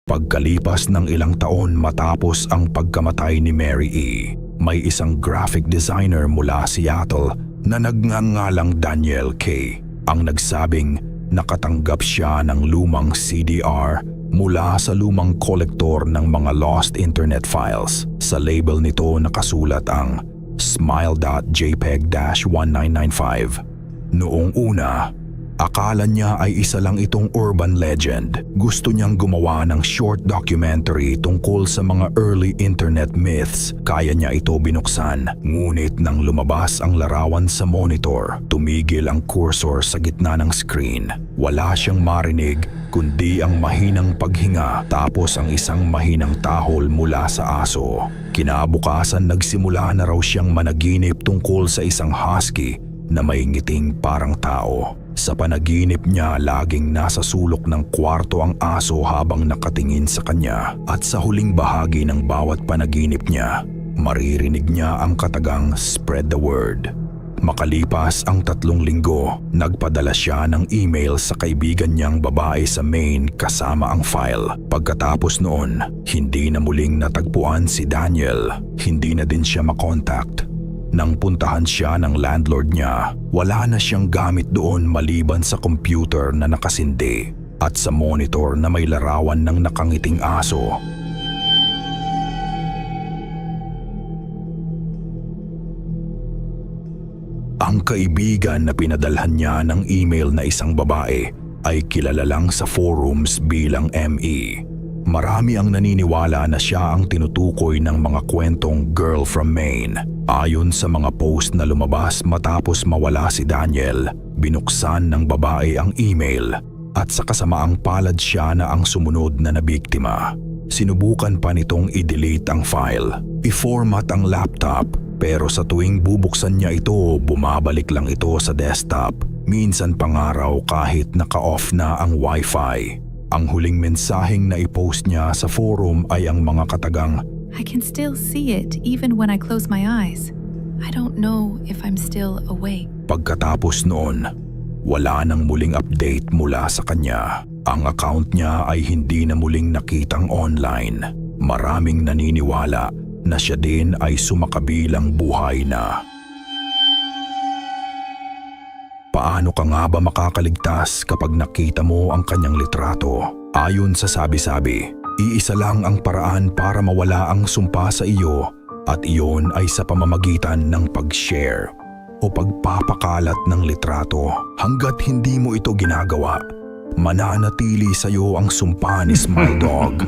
Pagkalipas ng ilang taon matapos ang pagkamatay ni Mary E., may isang graphic designer mula Seattle na nagngangalang Daniel K. ang nagsabing nakatanggap siya ng lumang CDR mula sa lumang kolektor ng mga lost internet files. Sa label nito nakasulat ang smile.jpeg-1995. Noong una, akala niya ay isa lang itong urban legend. Gusto niyang gumawa ng short documentary tungkol sa mga early internet myths. Kaya niya ito binuksan. Ngunit nang lumabas ang larawan sa monitor, tumigil ang cursor sa gitna ng screen. Wala siyang marinig kundi ang mahinang paghinga tapos ang isang mahinang tahol mula sa aso. Kinabukasan nagsimula na raw siyang managinip tungkol sa isang husky na may ngiting parang tao. Sa panaginip niya, laging nasa sulok ng kwarto ang aso habang nakatingin sa kanya. At sa huling bahagi ng bawat panaginip niya, maririnig niya ang katagang "Spread the word." Makalipas ang 3 linggo, nagpadala siya ng email sa kaibigan niyang babae sa Maine kasama ang file. Pagkatapos noon, hindi na muling natagpuan si Daniel. Hindi na din siya makontakt. Nang puntahan siya ng landlord niya, wala na siyang gamit doon maliban sa computer na nakasindi at sa monitor na may larawan ng nakangiting aso. Ang kaibigan na pinadalhan niya ng email na isang babae ay kilala lang sa forums bilang ME. Marami ang naniniwala na siya ang tinutukoy ng mga kwentong Girl from Maine. Ayon sa mga post na lumabas matapos mawala si Daniel, binuksan ng babae ang email at sa kasamaang palad siya na ang sumunod na nabiktima. Sinubukan pa nitong i-delete ang file, i-format ang laptop, pero sa tuwing bubuksan niya ito, bumabalik lang ito sa desktop. Minsan pa nga raw kahit naka-off na ang wifi. Ang huling mensaheng na i-post niya sa forum ay ang mga katagang, "I can still see it even when I close my eyes. I don't know if I'm still awake." Pagkatapos noon, wala nang muling update mula sa kanya. Ang account niya ay hindi na muling nakitang online. Maraming naniniwala na siya din ay sumakabilang buhay na. Paano ka nga ba makakaligtas kapag nakita mo ang kanyang litrato? Ayon sa sabi-sabi, iisa lang ang paraan para mawala ang sumpa sa iyo at iyon ay sa pamamagitan ng pag-share o pagpapakalat ng litrato. Hanggat hindi mo ito ginagawa, mananatili sa iyo ang sumpa ni Smile Dog.